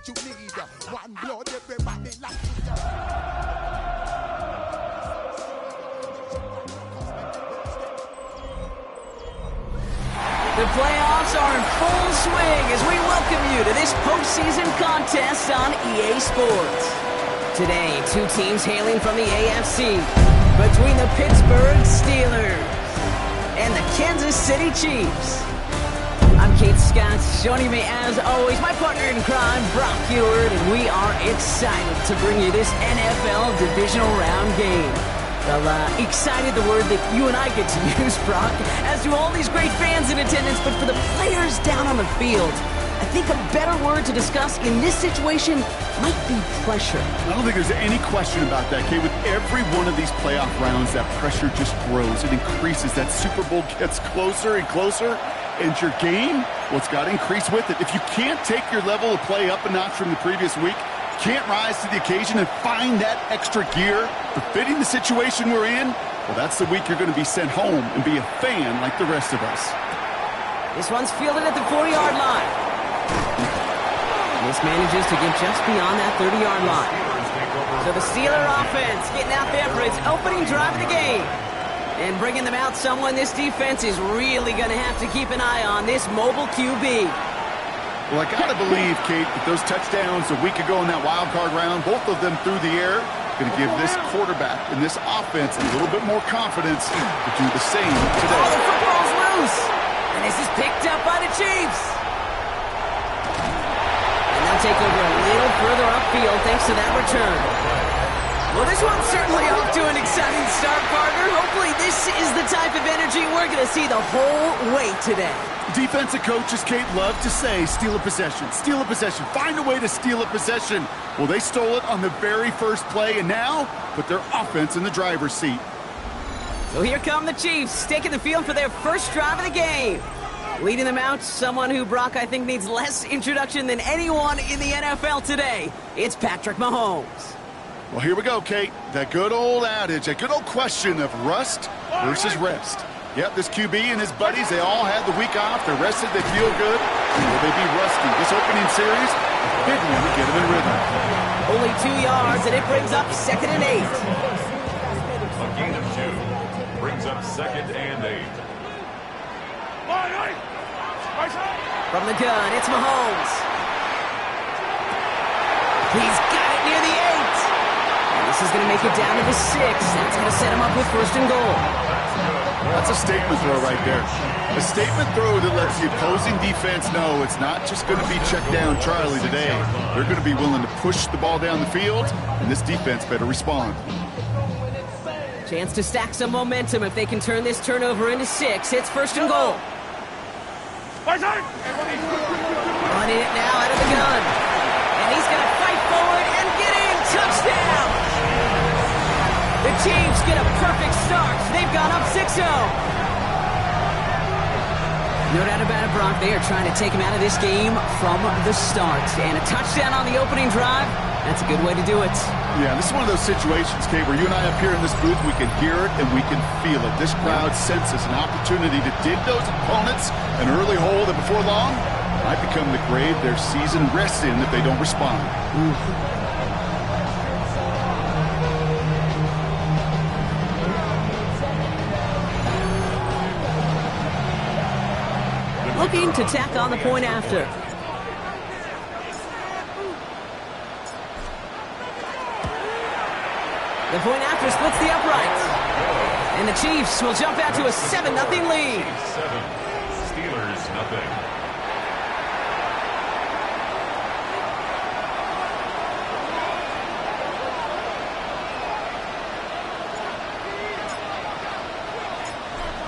you need. One blood, everybody lock it The playoffs are in full swing as we welcome you to this postseason contest on EA Sports. Today, two teams hailing from the AFC between the Pittsburgh Steelers and the Kansas City Chiefs. I'm Kate Scott, joining me as always, my partner in crime, Brock Ewart, and we are excited to bring you this NFL Divisional Round game. Well, excited, the word that you and I get to use, Brock, as do all these great fans in attendance, but for the players down on the field, I think a better word to discuss in this situation might be pressure. I don't think there's any question about that, Kate. With every one of these playoff rounds, that pressure just grows. It increases. That Super Bowl gets closer and closer. And your game, well, it's got to increase with it. If you can't take your level of play up a notch from the previous week, can't rise to the occasion and find that extra gear for fitting the situation we're in, well, that's the week you're going to be sent home and be a fan like the rest of us. This one's fielded at the 40-yard line. This manages to get just beyond that 30-yard line. So the Steeler offense getting out there for its opening drive of the game. And bringing them out someone this defense is really going to have to keep an eye on, this mobile QB. Well, I got to believe, Kate, that those touchdowns a week ago in that wild card round, both of them through the air, going to give this quarterback and this offense a little bit more confidence to do the same today. Oh, the football's loose. And this is picked up by the Chiefs. And they'll take over a little further upfield thanks to that return. Well, this one's certainly off to an exciting start, partner. Hopefully this is the type of energy we're going to see the whole way today. Defensive coaches, Kate, love to say, steal a possession, find a way to steal a possession. Well, they stole it on the very first play, and now put their offense in the driver's seat. So here come the Chiefs, taking the field for their first drive of the game. Leading them out, someone who, Brock, I think needs less introduction than anyone in the NFL today. It's Patrick Mahomes. Well, here we go, Kate. That good old adage, that good old question of rust versus rest. Yep, this QB and his buddies, they all had the week off. They're rested, they feel good. Will they be rusty? This opening series, a big one to get them in rhythm. Only 2 yards, and it brings up 2nd and 8. A gain of 2 brings up 2nd and 8. From the gun, it's Mahomes. He's got it near the 8. And this is going to make it down to the 6. That's going to set him up with 1st and goal. That's a statement throw right there. A statement throw that lets the opposing defense know it's not just going to be check down Charlie today. They're going to be willing to push the ball down the field, and this defense better respond. Chance to stack some momentum if they can turn this turnover into 6. It's 1st and goal. Running it now out of the gun. And he's going to fight forward and get in. Touchdown! The Chiefs get a perfect start. They've gone up 6-0. No doubt about it, Brock. They are trying to take him out of this game from the start. And a touchdown on the opening drive, that's a good way to do it. Yeah, this is one of those situations, Kate, where you and I up here in this booth, we can hear it and we can feel it. This crowd senses an opportunity to dig those opponents an early hole that before long might become the grave their season rests in if they don't respond. Looking to tack on the point after. The point after splits the uprights. And the Chiefs will jump out to a 7-0 lead. 7, Steelers nothing.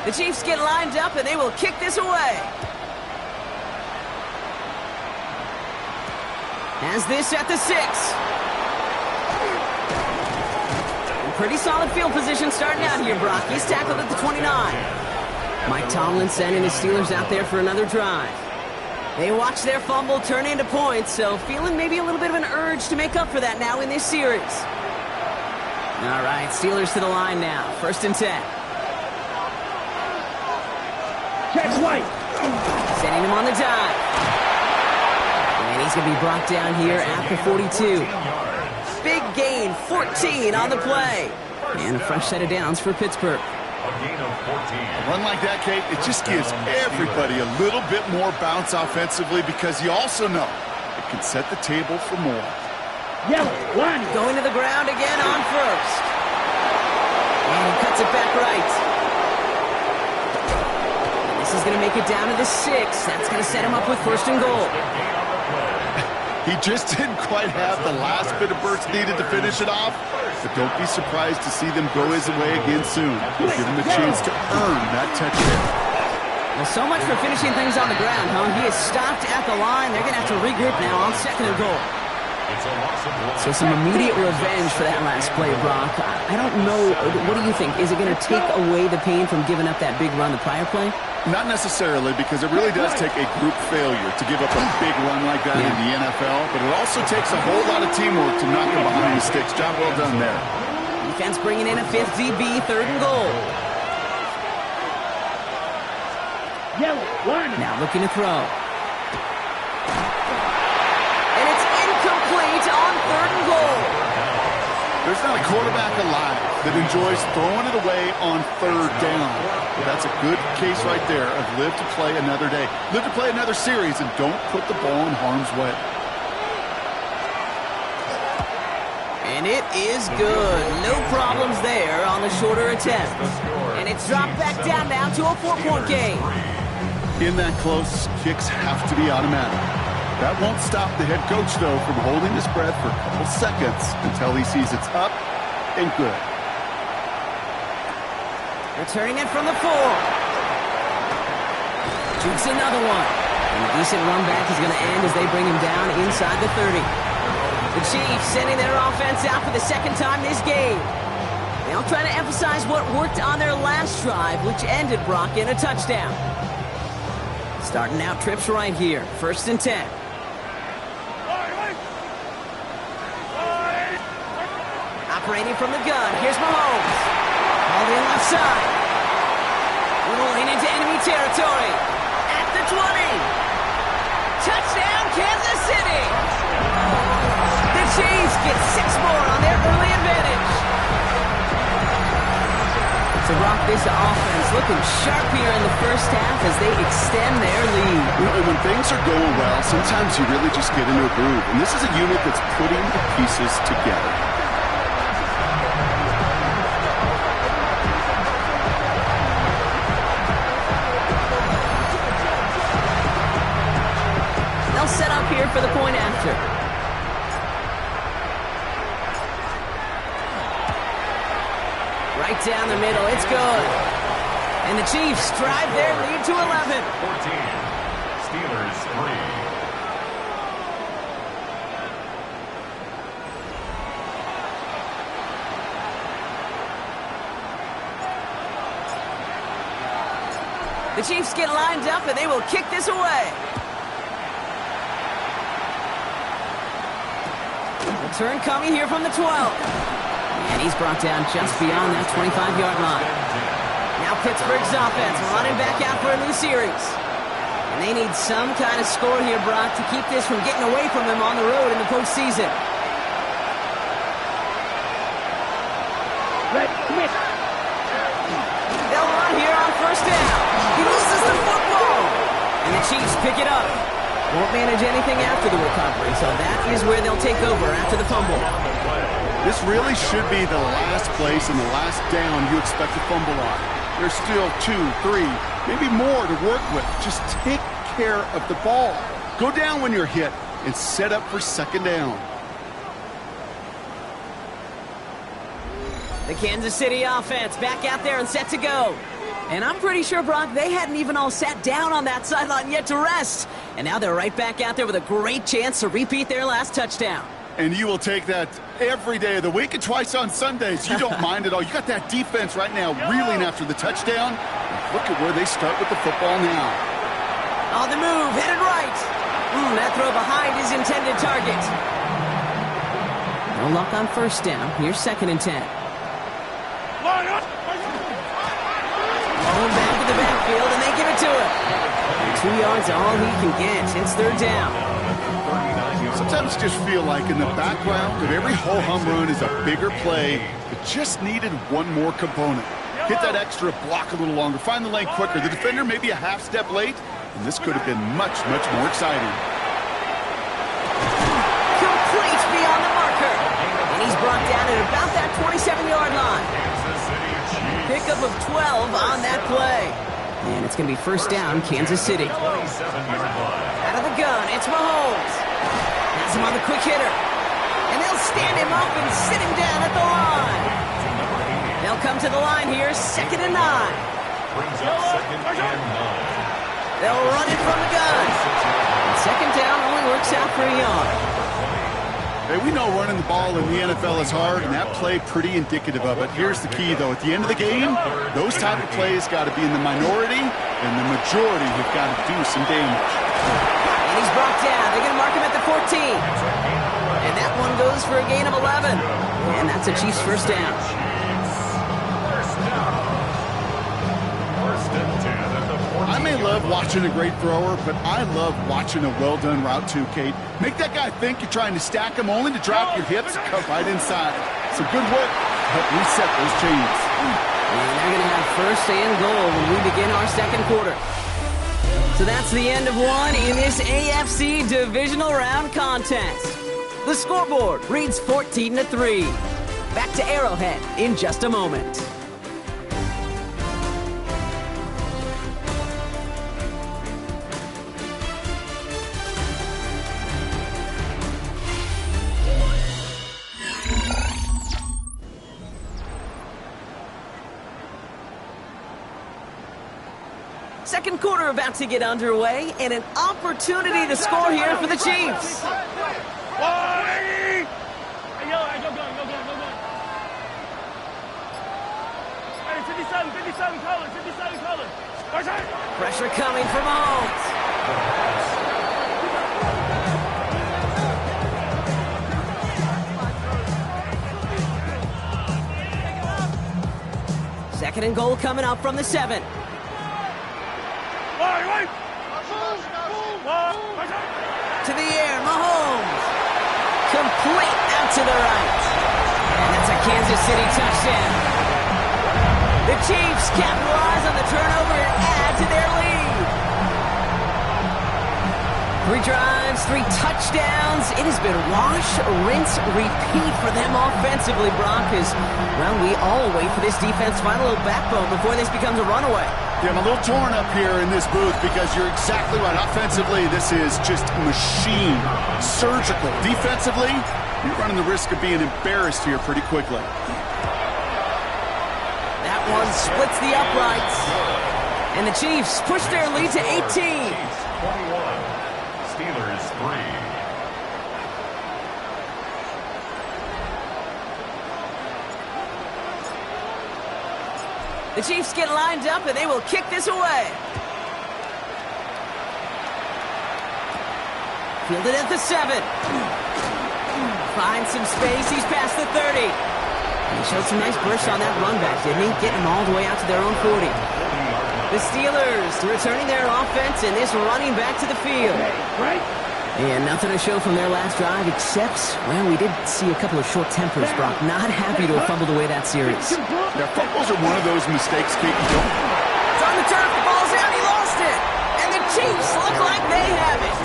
The Chiefs get lined up and they will kick this away. Has this at the 6. Pretty solid field position starting out here, Brock. He's tackled at the 29. Mike Tomlin sending his Steelers out there for another drive. They watch their fumble turn into points, so feeling maybe a little bit of an urge to make up for that now in this series. All right, Steelers to the line now. 1st and 10. Catch White. Sending him on the dive. And And he's going to be brought down here at the 42. Big gain, 14 on the play. And a fresh set of downs for Pittsburgh. A gain of 14. A run like that, Kate, it just gives everybody a little bit more bounce offensively because you also know it can set the table for more. Yellow, one. Going to the ground again on first. And he cuts it back right. And this is going to make it down to the 6. That's going to set him up with first and goal. He just didn't quite have the last bit of burst needed to finish it off, but don't be surprised to see them go his way again soon. Give him a chance to earn that touchdown. Well, so much for finishing things on the ground, huh? He is stopped at the line. They're going to have to regroup now on second and goal. So some immediate revenge for that last play, Brock. I don't know. What do you think? Is it going to take away the pain from giving up that big run the prior play? Not necessarily, because it really does take a group failure to give up a big run like that in the NFL, but it also takes a whole lot of teamwork to knock them behind the sticks. Job well done there. Defense bringing in a 5th DB, third and goal. Yellow, one. Now looking to throw. And it's incomplete on third and goal. There's not a quarterback alive that enjoys throwing it away on third down. That's a good case right there of live to play another day. Live to play another series and don't put the ball in harm's way. And it is good. No problems there on the shorter attempt. And it's dropped back down now to a 4-point game. In that close, kicks have to be automatic. That won't stop the head coach, though, from holding his breath for a couple seconds until he sees it's up and good. Returning it from the 4. Jukes another one. And a decent run back is going to end as they bring him down inside the 30. The Chiefs sending their offense out for the second time this game. They'll try to emphasize what worked on their last drive, which ended, Brock, in a touchdown. Starting out trips right here. 1st and 10. Operating from the gun. Here's Mahomes. All the left side. Rolling into enemy territory. At the 20. Touchdown, Kansas City. The Chiefs get 6 more on their early advantage. So, Brock, this offense looking sharp here in the first half as they extend their lead. And when things are going well, sometimes you really just get into a groove. And this is a unit that's putting the pieces together. They'll set up here for the point after. Right down the middle, it's good. And the Chiefs drive their lead to 11. 14. Steelers 3. The Chiefs get lined up and they will kick this away. Return coming here from the 12. And he's brought down just beyond that 25-yard line. Now Pittsburgh's offense running back out for a new series. And they need some kind of score here, Brock, to keep this from getting away from them on the road in the postseason. They'll run here on 1st down. He loses the football. And the Chiefs pick it up. Won't manage anything after the recovery, so that is where they'll take over after the fumble. This really should be the last place and the last down you expect to fumble on. There's still 2, 3, maybe more to work with. Just take care of the ball. Go down when you're hit and set up for 2nd down. The Kansas City offense back out there and set to go. And I'm pretty sure, Brock, they hadn't even all sat down on that sideline yet to rest. And now they're right back out there with a great chance to repeat their last touchdown. And you will take that every day of the week and twice on Sundays. You don't mind at all. You got that defense right now reeling after the touchdown. Look at where they start with the football now. On the move, headed right. That throw behind his intended target. No luck on 1st down. Here's 2nd and 10. Going back to the backfield, and they give it to him. 2 yards are all he can get. It's 3rd down. Sometimes you just feel like in the background of every ho-hum run is a bigger play. It just needed one more component. Hit that extra block a little longer, find the lane quicker. The defender may be a half step late, and this could have been much, much more exciting. Complete beyond the marker. And he's brought down at about that 27-yard line. Pickup of 12 on that play. And it's going to be first down, Kansas City. Out of the gun, it's Mahomes. Has him on the quick hitter. And they'll stand him up and sit him down at the line. They'll come to the line here, 2nd and 9. Brings up 2nd and 9. They'll run it from the gun. And 2nd down only works out for a yard. Hey, we know running the ball in the NFL is hard, and that play pretty indicative of it. Here's the key, though. At the end of the game, those type of plays got to be in the minority, and the majority have got to do some damage. And he's brought down. They're going to mark him at the 14. And that one goes for a gain of 11. And that's a Chiefs first down. I may love watching a great thrower, but I love watching a well-done route too, Kate. Make that guy think you're trying to stack him only to drop your hips, cut right inside. Some good work, help reset those chains. And they're going to have first and goal when we begin our second quarter. So that's the end of one in this AFC divisional round contest. The scoreboard reads 14-3. Back to Arrowhead in just a moment. Second quarter about to get underway, and an opportunity to score here for the Chiefs. Pressure coming from Mahomes. Second and goal coming up from the 7. To the air, Mahomes. Complete out to the right. And that's a Kansas City touchdown. The Chiefs capitalize on the turnover and add to their lead. 3 drives, 3 touchdowns. It has been wash, rinse, repeat for them offensively, Brock, as, well, we all wait for this defense to find a little backbone before this becomes a runaway. Yeah, I'm a little torn up here in this booth because you're exactly right. Offensively, this is just machine, surgical. Defensively, you're running the risk of being embarrassed here pretty quickly. That one splits the uprights. And the Chiefs push their lead to 18. 21. Steelers 3. The Chiefs get lined up, and they will kick this away. Fielded at the 7. Finds some space. He's past the 30. He showed some nice bursts on that run back, didn't he? Getting them all the way out to their own 40. The Steelers returning their offense, and this running back to the field. Right. And nothing to show from their last drive except, well, we did see a couple of short tempers, Brock. Not happy to have fumbled away that series. Yeah, fumbles are one of those mistakes, Kate. It's on the turf, the ball's out, he lost it. And the Chiefs look like they have it.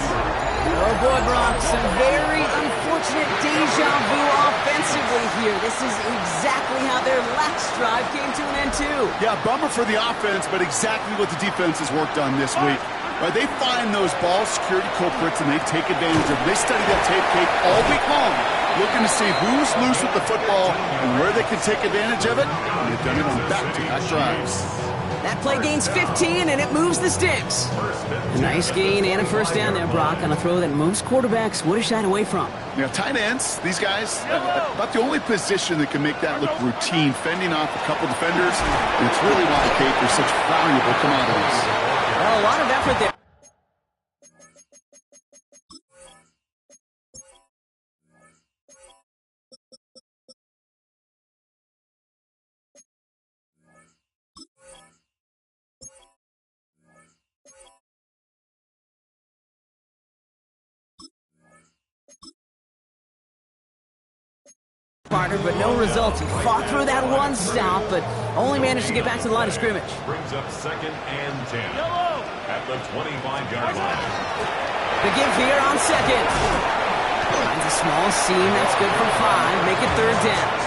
Oh boy, Brock, some very unfortunate deja vu offensively here. This is exactly how their last drive came to an end too. Yeah, bummer for the offense, but exactly what the defense has worked on this week. Right, they find those ball security culprits and they take advantage of it. They study that tape, Kate, all week long, looking to see who's loose with the football and where they can take advantage of it. And they've done it on back-to-back drives. That play gains 15, and it moves the sticks. A nice gain and a first down there, Brock, on a throw that most quarterbacks would have shied away from. Yeah, tight ends, these guys, about the only position that can make that look routine, fending off a couple defenders. And it's really why, Kate, they're such valuable commodities. Well, a lot of effort there. partner, but no results. He fought through that one stop, but only managed to get back to the line of scrimmage. Brings up 2nd and 10 at the 25-yard line. The give here on 2nd. Finds a small seam. That's good for 5. Make it 3rd down.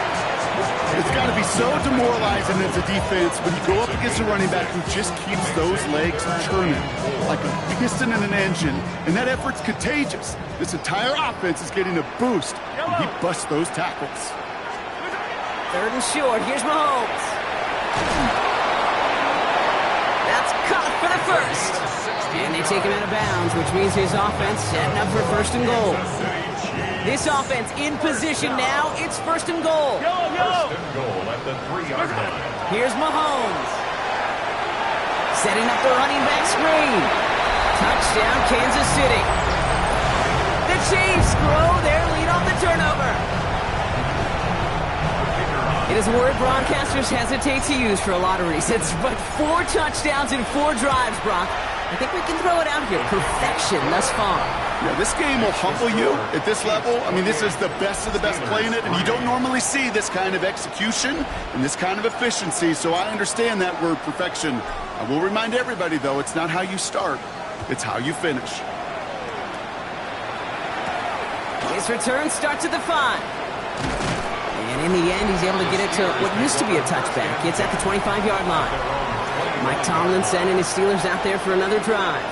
It's got to be so demoralizing as a defense when you go up against a running back who just keeps those legs churning like a piston in an engine, and that effort's contagious. This entire offense is getting a boost, and he busts those tackles. 3rd and short. Here's Mahomes. That's caught for the first. And they take him out of bounds, which means his offense setting up for 1st and goal. This offense in position now. It's 1st and goal. 1st and goal at the 3-yard line. Here's Mahomes. Setting up the running back screen. Touchdown, Kansas City. The Chiefs grow their lead on the turnover. It is a word broadcasters hesitate to use for a lot of reasons, but 4 touchdowns in 4 drives, Brock. I think we can throw it out here. Perfection thus far. Yeah, this game will humble you at this level. I mean, this is the best of the best playing it, and you don't normally see this kind of execution and this kind of efficiency, so I understand that word perfection. I will remind everybody, though, it's not how you start, it's how you finish. His return starts at the 5. And in the end, he's able to get it to what used to be a touchback. It's at the 25-yard line. Mike Tomlinson and his Steelers out there for another drive.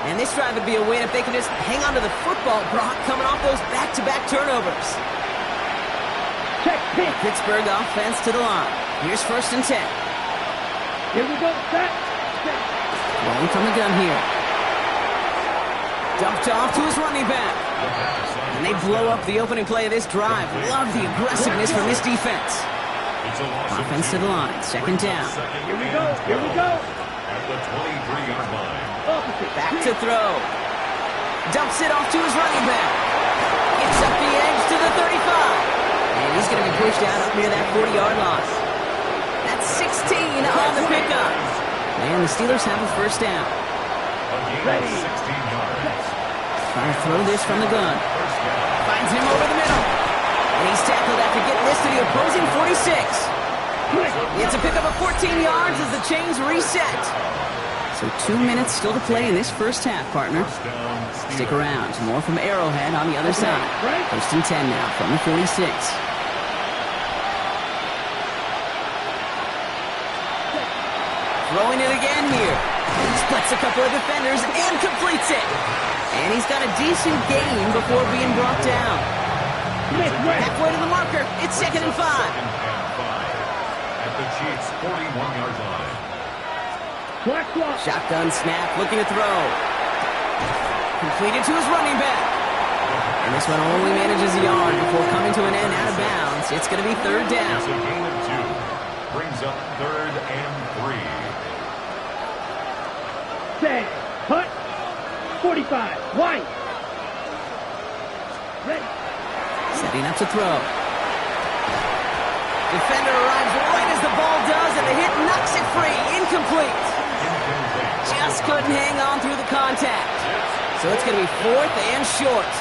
And this drive would be a win if they could just hang on to the football, Brock, coming off those back-to-back turnovers. Pittsburgh offense to the line. Here's 1st and 10. Here we go, set. Rolling from the gun here. Dumped off to his running back. And they blow up the opening play of this drive. Love the aggressiveness from this defense. Offense to the line. 2nd down. Here we go, here we go. At the 23-yard line. Back to throw. Dumps it off to his running back. Gets up the edge to the 35. And he's going to be pushed out up near that 40-yard line. That's 16 on the pickup. And the Steelers have a 1st down. Ready. 16 yards. Trying to throw this from the gun. Finds him over the middle. And he's tackled after getting this to the opposing 46. It's a pickup of 14 yards as the chains reset. So 2 minutes still to play in this 1st half, partner. Stick around. More from Arrowhead on the other side. 1st and 10 now from the 46. Throwing it again here. Splits a couple of defenders and completes it. And he's got a decent gain before being brought down. Halfway to the marker. It's 2nd and 5. At the Chiefs' 41-yard line. Shotgun snap, looking to throw. Completed to his running back. And this one only manages a yard before coming to an end out of bounds. It's going to be 3rd down. It's a gain of 2. Brings up 3rd and 3. Set. Hut. 45. Wide. Ready. Setting up to throw. Defender arrives right as the ball does, and the hit knocks it free. Incomplete. Just couldn't hang on through the contact. So it's going to be 4th and short.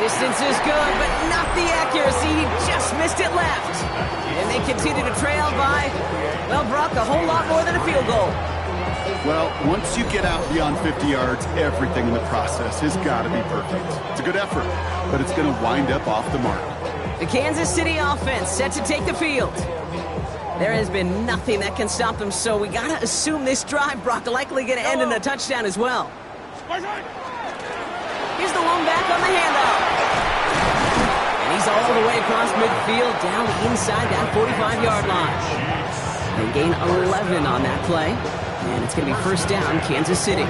Distance is good, but not the accuracy. He just missed it left. And they continue to trail by, well, Brock, a whole lot more than a field goal. Well, once you get out beyond 50 yards, everything in the process has got to be perfect. It's a good effort, but it's going to wind up off the mark. The Kansas City offense set to take the field. There has been nothing that can stop them, so we got to assume this drive, Brock, likely going to end in a touchdown as well. Here's the lone back on the handoff. And he's all the way across midfield, down inside that 45-yard line. They gain 11 on that play, and it's going to be 1st down, Kansas City.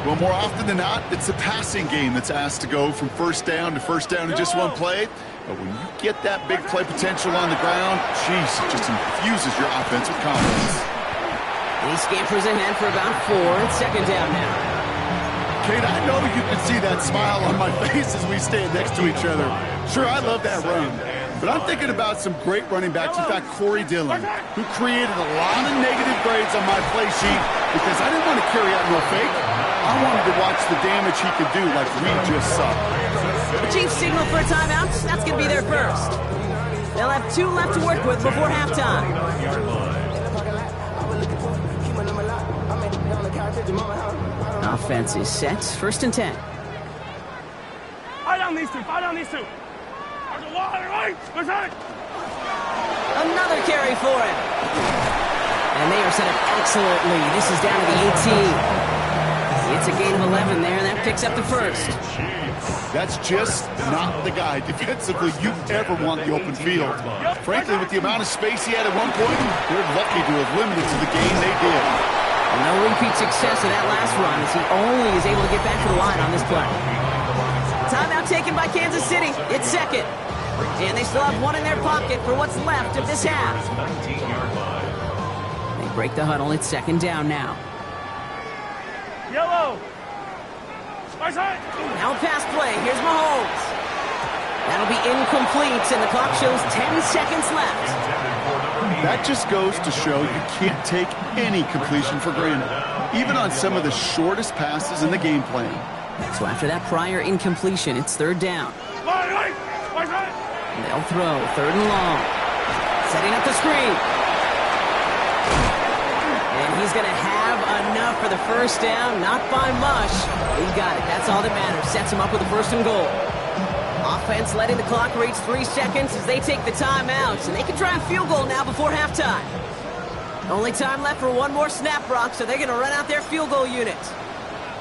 Well, more often than not, it's the passing game that's asked to go from 1st down to 1st down in just one play. But when you get that big play potential on the ground, geez, it just infuses your offense with confidence. And he scampers ahead for about 4. It's 2nd down now. Kate, I know you can see that smile on my face as we stand next to each other. Sure, I love that run. But I'm thinking about some great running backs. In fact, Corey Dillon, who created a lot of negative grades on my play sheet because I didn't want to carry out no fake. I wanted to watch the damage he could do like we just saw. The Chiefs signal for a timeout. That's going to be their first. They'll have 2 left to work with before halftime. Offense is set. 1st and 10. Fire down these two. Fire down these two. Another carry for him. And they are set up excellently. This is down to the 18. It's a gain of 11 there, and that picks up the first. That's just not the guy defensively you ever want the open field. Frankly, with the amount of space he had at one point, they're lucky to have limited to the game they did. No repeat success of that last run as he only is able to get back to the line on this play. Timeout taken by Kansas City. It's second. And they still have 1 in their pocket for what's left of this half. They break the huddle. It's 2nd down now. Yellow. Now a pass play. Here's Mahomes. That'll be incomplete, and the clock shows 10 seconds left. That just goes to show you can't take any completion for granted, even on some of the shortest passes in the game plan. So after that prior incompletion, it's 3rd down. They'll throw 3rd and long. Setting up the screen. And he's going to have enough for the 1st down. Not by much. He got it. That's all that matters. Sets him up with a 1st and goal. Offense letting the clock reach 3 seconds as they take the timeouts. And they can try a field goal now before halftime. Only time left for 1 more snap, Brock, so they're going to run out their field goal unit.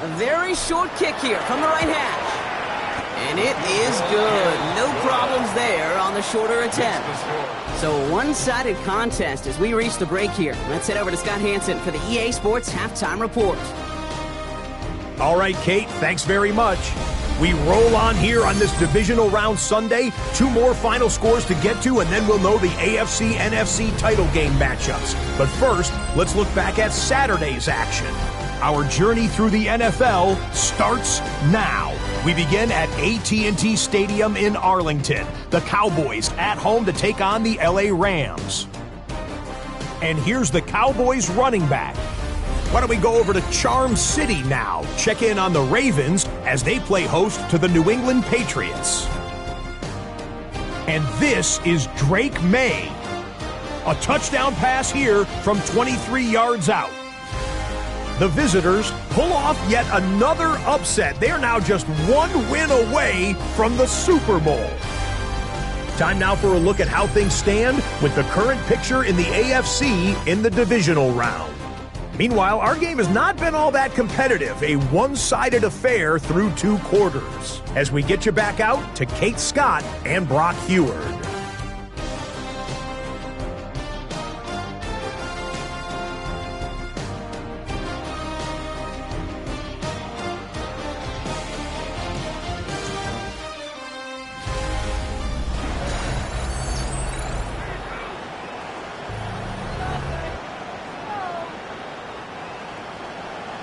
A very short kick here from the right hash. And it is good. No problems there on the shorter attempt. So a one-sided contest as we reach the break here. Let's head over to Scott Hansen for the EA Sports Halftime Report. All right, Kate, thanks very much. We roll on here on this divisional round Sunday. 2 more final scores to get to, and then we'll know the AFC-NFC title game matchups. But first, let's look back at Saturday's action. Our journey through the NFL starts now. We begin at AT&T Stadium in Arlington. The Cowboys at home to take on the LA Rams. And here's the Cowboys running back. Why don't we go over to Charm City now? Check in on the Ravens as they play host to the New England Patriots. And this is Drake May. A touchdown pass here from 23 yards out. The visitors pull off yet another upset. They are now just 1 win away from the Super Bowl. Time now for a look at how things stand with the current picture in the AFC in the divisional round. Meanwhile, our game has not been all that competitive, a one-sided affair through 2 quarters. As we get you back out to Kate Scott and Brock Heward.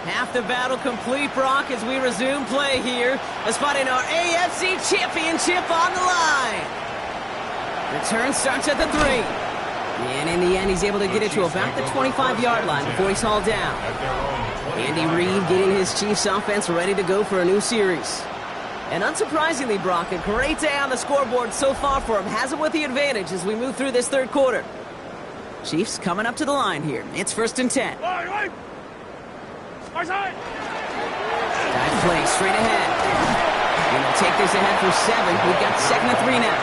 Half the battle complete, Brock, as we resume play here. A spot in our AFC Championship on the line. Return starts at the 3. And in the end, he's able to get it to about the 25-yard line before he's hauled down. Andy Reid getting his Chiefs offense ready to go for a new series. And unsurprisingly, Brock, a great day on the scoreboard so far for him. Has him with the advantage as we move through this 3rd quarter. Chiefs coming up to the line here. It's 1st and 10. Dive play straight ahead. And they'll take this ahead for 7. We've got 2nd and 3 now.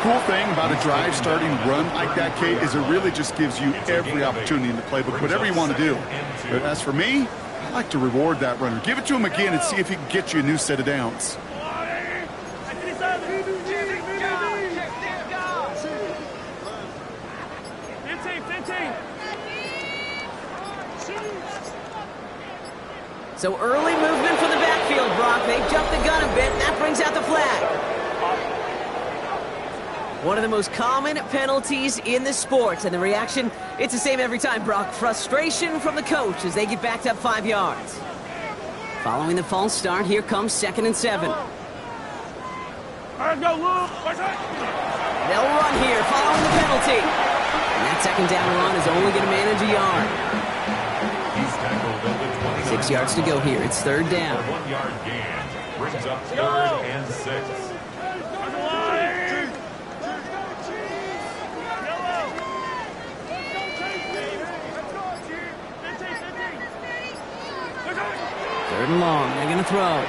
Cool thing about a drive starting run like that, Kate, is it really just gives you every opportunity in the playbook, whatever you want to do. But as for me, I like to reward that runner. Give it to him again and see if he can get you a new set of downs. So early movement for the backfield, Brock. They jumped the gun a bit, and that brings out the flag. One of the most common penalties in the sport, and the reaction, it's the same every time, Brock. Frustration from the coach as they get backed up 5 yards. Following the false start, here comes 2nd and 7. They'll run here following the penalty. And that 2nd down run is only going to manage a yard. 6 yards to go here. It's third down. 1 yard gain. Brings up 3rd and 6. Third and long. They're going to throw.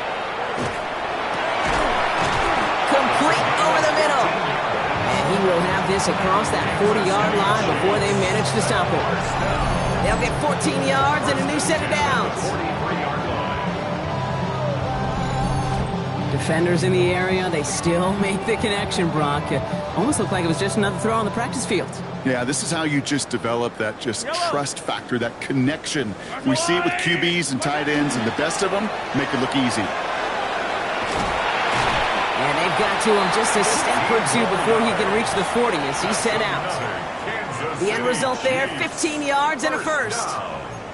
Complete over the middle. And he will have this across that 40-yard line before they manage to stop him. They'll get 14 yards and a new set of downs. Defenders in the area, they still make the connection, Brock. Almost looked like it was just another throw on the practice field. Yeah, this is how you just develop that trust factor, that connection. We see it with QBs and tight ends, and the best of them make it look easy. And they've got to him just a step or two before he can reach the 40 as he set out. The end result there, 15 yards and a first.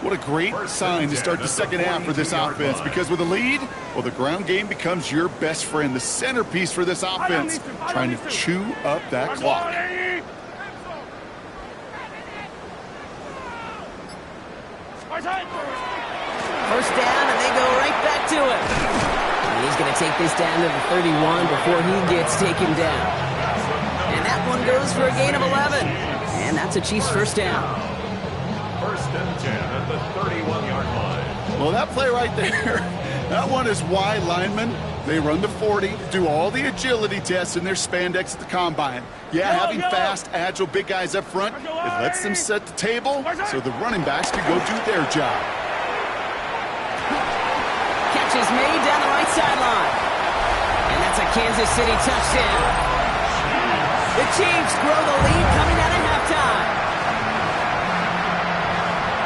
What a great sign to start the second half for this offense, because with a lead, well, the ground game becomes your best friend, the centerpiece for this offense, trying to chew up that clock. First down, and they go right back to it. And he's going to take this down to the 31 before he gets taken down. And that one goes for a gain of 11. And that's a Chiefs first down. First and 10 at the 31-yard line. Well, that play right there, that one is why linemen, they run the 40, do all the agility tests in their spandex at the combine. Yeah, having fast, agile, big guys up front, it lets them set the table so the running backs can go do their job. Catch is made down the right sideline. And that's a Kansas City touchdown. The Chiefs grow the lead coming out of halftime.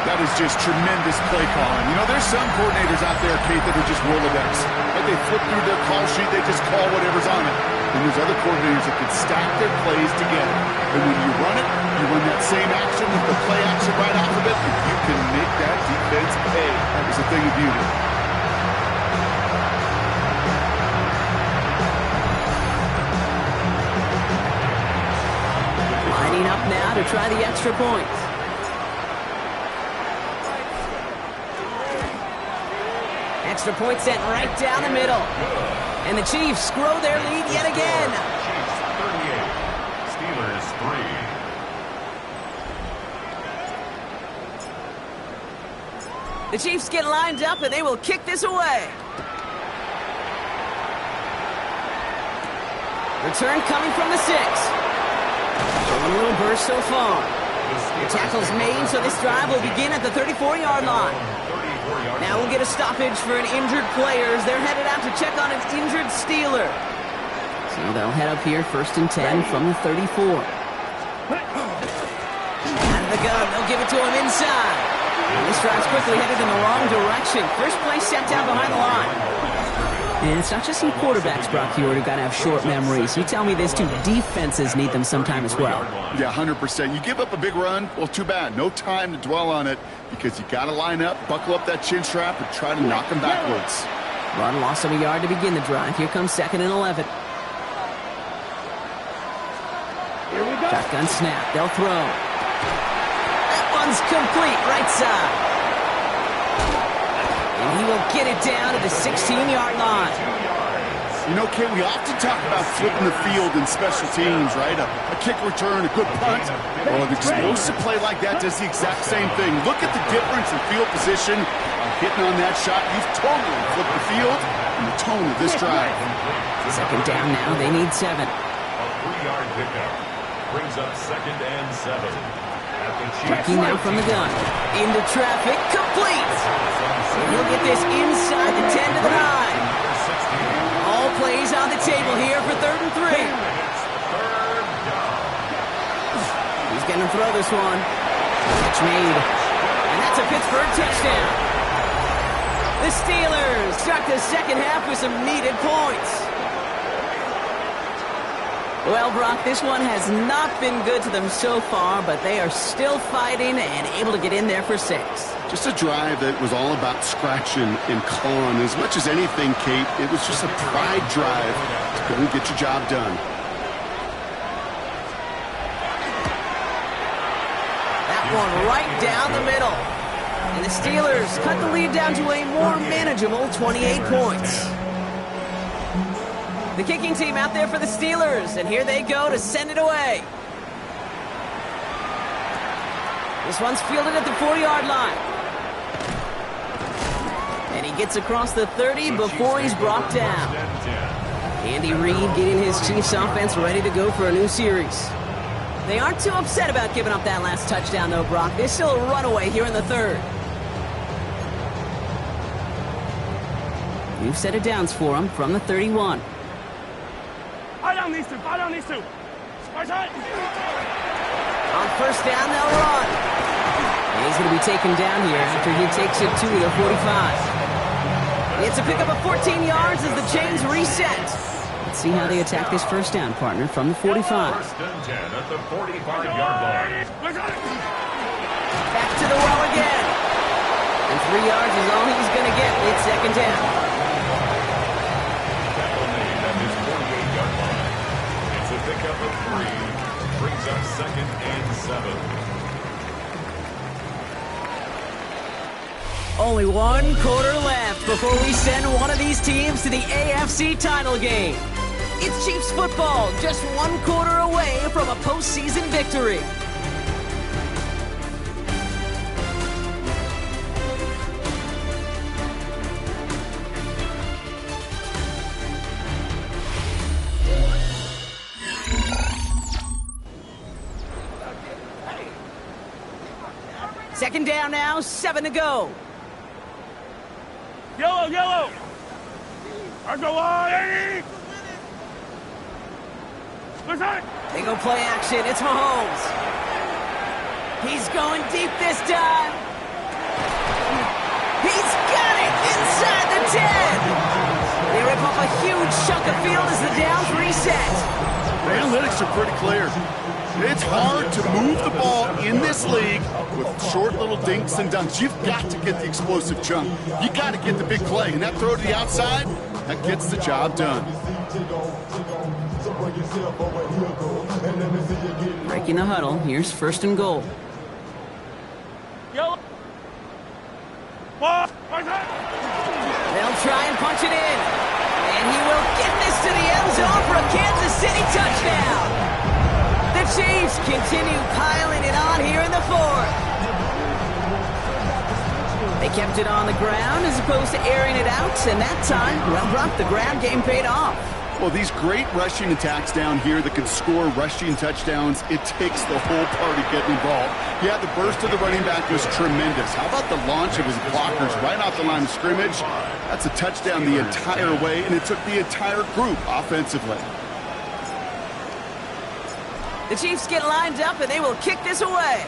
That is just tremendous play calling. You know, there's some coordinators out there, Kate, that are just Rolodex. Like they flip through their call sheet, they just call whatever's on it. And there's other coordinators that can stack their plays together. And when you run it, you run that same action with the play action right off of it, and you can make that defense pay. That is the thing of beauty. Lining up now to try the extra point. Extra point sent right down the middle. And the Chiefs grow their lead yet again. Chiefs 38, Steelers 3. The Chiefs get lined up and they will kick this away. Return coming from the 6. A little burst so far. The tackle's made, so this drive will begin at the 34-yard line. Now we'll get a stoppage for an injured player as they're headed out to check on an injured Steeler. So they'll head up here, 1st and 10 from the 34. Out of the gun, they'll give it to him inside. And this drive's quickly headed in the wrong direction. First play set down behind the line. And it's not just some quarterbacks, Brock Huard, who've got to have short memories. You tell me this too, defenses need them sometime as well. Yeah, 100%. You give up a big run, well, too bad. No time to dwell on it because you got to line up, buckle up that chin strap, and try to knock them backwards. Run loss of a yard to begin the drive. Here comes 2nd and 11. Shotgun snap. They'll throw. That one's complete, right side. And he will get it down to the 16-yard line. You know, Kate, we often talk about flipping the field in special teams, right? A kick return, a good punt. Well, an explosive play like that does the exact same thing. Look at the difference in field position. Hitting on that shot, you've totally flipped the field and the tone of this drive. 2nd down now. They need 7. A 3-yard pickup brings up 2nd and 7. Tracking now from the gun. Into traffic. Complete. And he'll get this inside the 10 to the 9. All plays on the table here for 3rd and 3. He's going to throw this one. Catch made. And that's a Pittsburgh touchdown. The Steelers start the second half with some needed points. Well, Brock, this one has not been good to them so far, but they are still fighting and able to get in there for 6. Just a drive that was all about scratching and clawing. As much as anything, Kate, it was just a pride drive to go and get your job done. That one right down the middle. And the Steelers cut the lead down to a more manageable 28 points. The kicking team out there for the Steelers, and here they go to send it away. This one's fielded at the 40-yard line. And he gets across the 30 before he's brought down. Andy Reid getting his Chiefs offense ready to go for a new series. They aren't too upset about giving up that last touchdown, though, Brock. There's still a runaway here in the third. New set of downs for him from the 31. Fire down these two. Fire down these two. Spartan! On first down, they'll run. And he's going to be taken down here after he takes it to the 45. It's a pickup of 14 yards as the chains reset. Let's see how they attack this first down, partner, from the 45. First and 10 at the 45-yard line. Back to the well again. And 3 yards is all he's going to get. It's second down. Tackle made at his 48-yard line. It's a pickup of 3. Brings up second and 7. Only 1 quarter left before we send one of these teams to the AFC title game. It's Chiefs football, just 1 quarter away from a postseason victory. Second down now, 7 to go. Yellow, yellow! Our go on! They go play action. It's Mahomes. He's going deep this time. He's got it inside the 10. They rip off a huge chunk of field as the downs reset. The analytics are pretty clear. It's hard to move the ball in this league with short little dinks and dunks. You've got to get the explosive chunk. You got to get the big play. And that throw to the outside, that gets the job done. Breaking the huddle. Here's first and goal. Yellow! They'll try and punch it in. And he will get this to the end zone for a Kansas City touchdown. The Chiefs continue piling it on here in the fourth. They kept it on the ground as opposed to airing it out, and that time, well, Brock, the ground game paid off. Well, these great rushing attacks down here that can score rushing touchdowns, it takes the whole party getting involved. Yeah, the burst of the running back was tremendous. How about the launch of his blockers right off the line of scrimmage? That's a touchdown the entire way, and it took the entire group offensively. The Chiefs get lined up, and they will kick this away.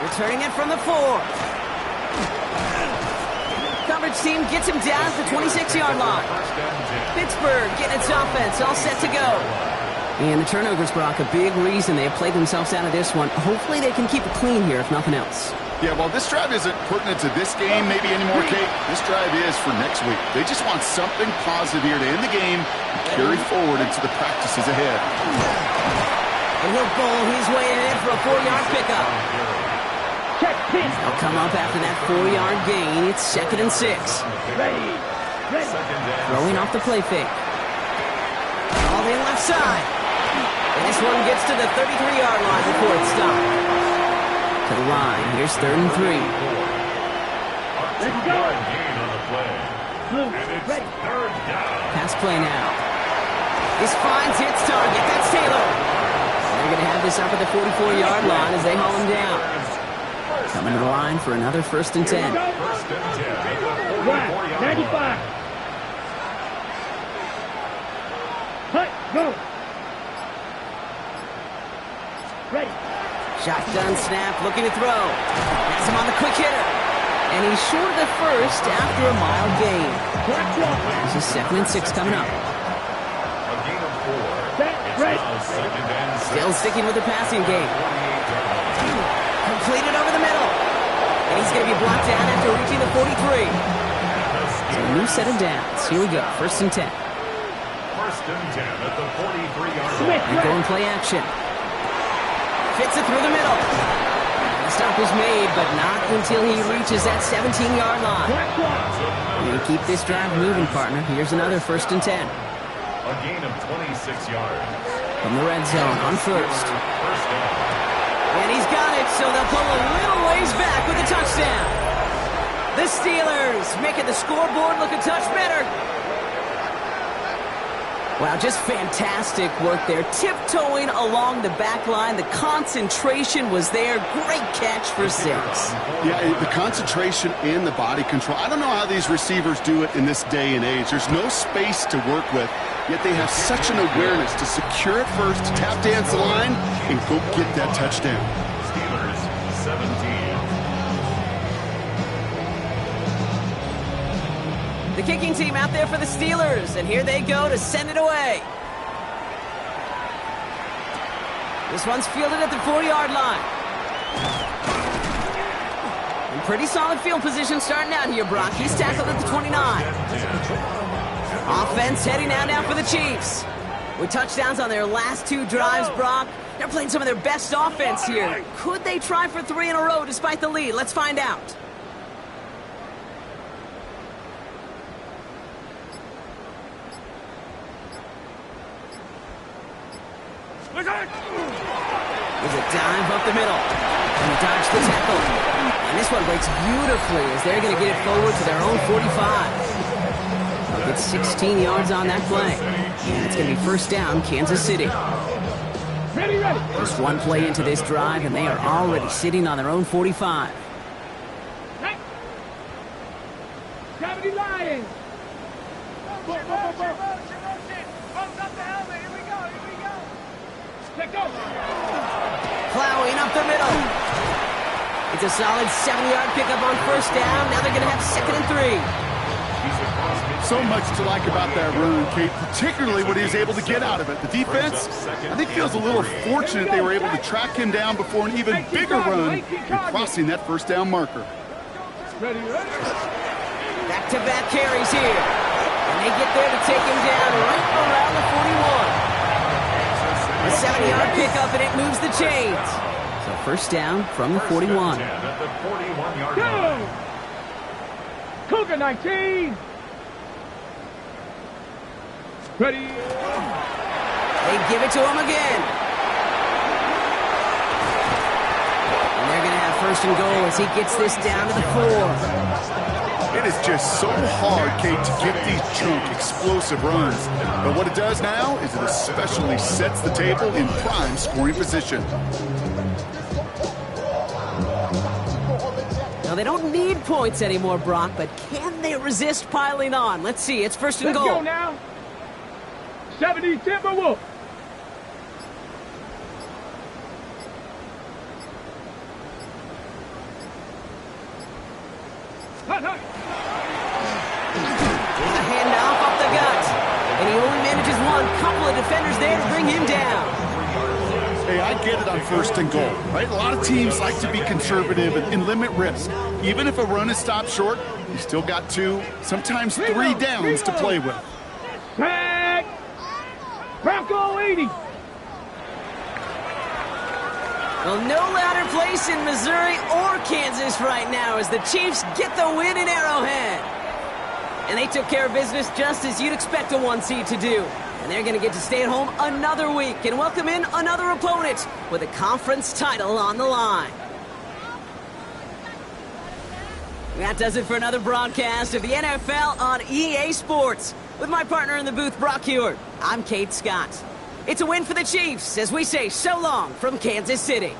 Returning it from the 4. Coverage team gets him down at the 26-yard line. Pittsburgh getting its offense all set to go. And the turnovers, Brock, a big reason they have played themselves out of this one. Hopefully they can keep it clean here, if nothing else. Yeah, while this drive isn't pertinent to this game maybe anymore, Kate, this drive is for next week. They just want something positive here to end the game and carry forward into the practices ahead. And he'll bowl his way in for a 4-yard pickup. They'll come up after that 4-yard gain. It's second and 6. Throwing off the play fake. All in left side. And this one gets to the 33-yard line before it's stopped. To the line. Here's third and 3. Let's go. Gain on the play. And it's third down. Pass play now. This finds its target. That's Taylor. They're going to have this up at the 44-yard line as they haul him down. Coming to the line for another first and 10. First and 10 at the 44-yard line. Go! Ready. Shotgun snap, looking to throw. That's him on the quick hitter. And he's short of the first after a mild gain. This is second and 6 coming up. A gain of 4. It's now second and 6. Still sticking with the passing game. Completed over the middle. And he's going to be blocked down after reaching the 43. So a new set of downs. Here we go, first and 10. First and 10 at the 43-yard line. And going play action. Fits it through the middle. The stop is made, but not until he reaches that 17-yard line. You keep this drive moving, partner. Here's another 1st and 10. A gain of 26 yards. From the red zone on first. First down. And he's got it, so they'll pull a little ways back with a touchdown. The Steelers making the scoreboard look a touch better. Wow, just fantastic work there. Tiptoeing along the back line. The concentration was there. Great catch for 6. Yeah, the concentration and the body control. I don't know how these receivers do it in this day and age. There's no space to work with, yet they have such an awareness to secure it first, tap dance the line, and go get that touchdown. Steelers 17. The kicking team out there for the Steelers, and here they go to send it away. This one's fielded at the 40-yard line. In pretty solid field position starting out here, Brock. He's tackled at the 29. Offense heading out now for the Chiefs. With touchdowns on their last 2 drives, Brock, they're playing some of their best offense here. Could they try for 3 in a row despite the lead? Let's find out. There's a dive up the middle. And he dodged the tackle. And this one breaks beautifully as they're going to get it forward to their own 45. They'll get 16 yards on that play. And it's going to be first down, Kansas City. Ready. Just one play into this drive, and they are already sitting on their own 45. Hey. Gravity Lions. Let go. Plowing up the middle. It's a solid 7-yard pickup on first down. Now they're going to have 2nd and 3. So much to like about that run, Kate, particularly what he was able to get out of it. The defense, I think, feels a little fortunate they were able to track him down before an even bigger run and crossing that first down marker. Ready. Back-to-back carries here. And they get there to take him down right around the 41. A 7-yard pickup, and it moves the chains. So first down from the 41. At the 41-yard Go. line. Cougar 19. Ready. They give it to him again. And they're going to have 1st and goal as he gets this down to the 4. It is just so hard, Kate, to get these chunk, explosive runs. But what it does now is it especially sets the table in prime scoring position. Now, they don't need points anymore, Brock, but can they resist piling on? Let's see. It's 1st and Let's goal. go now. 70 Timberwolves. A handoff up the gut. And he only manages one. Couple of defenders there to bring him down. Hey, I get it on 1st and goal, right? A lot of teams like to be conservative and limit risk. Even if a run is stopped short, you still got 2, sometimes 3 downs to play with. Tag. Bronco 80. Well, no louder place in Missouri or Kansas right now as the Chiefs get the win in Arrowhead. And they took care of business just as you'd expect a 1 seed to do. And they're going to get to stay at home another week and welcome in another opponent with a conference title on the line. That does it for another broadcast of the NFL on EA Sports. With my partner in the booth, Brock Huard, I'm Kate Scott. It's a win for the Chiefs as we say so long from Kansas City.